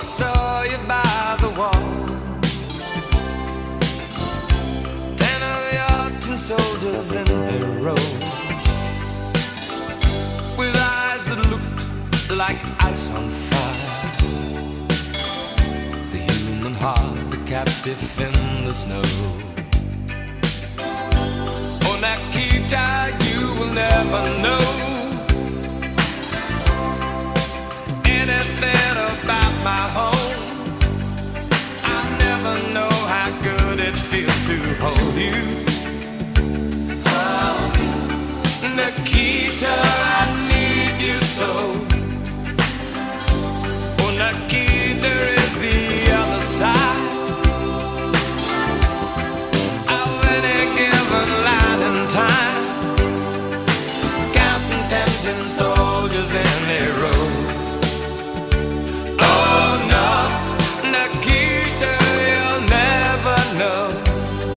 I saw you by the wall. 10 of your tin soldiers in their row, with eyes that looked like ice on fire. The human heart, a captive in the snow. Oh, Nikita, you will never know anything about my home. I never know how good it feels to hold you. Oh, Nikita, I need you so. Oh, Nikita.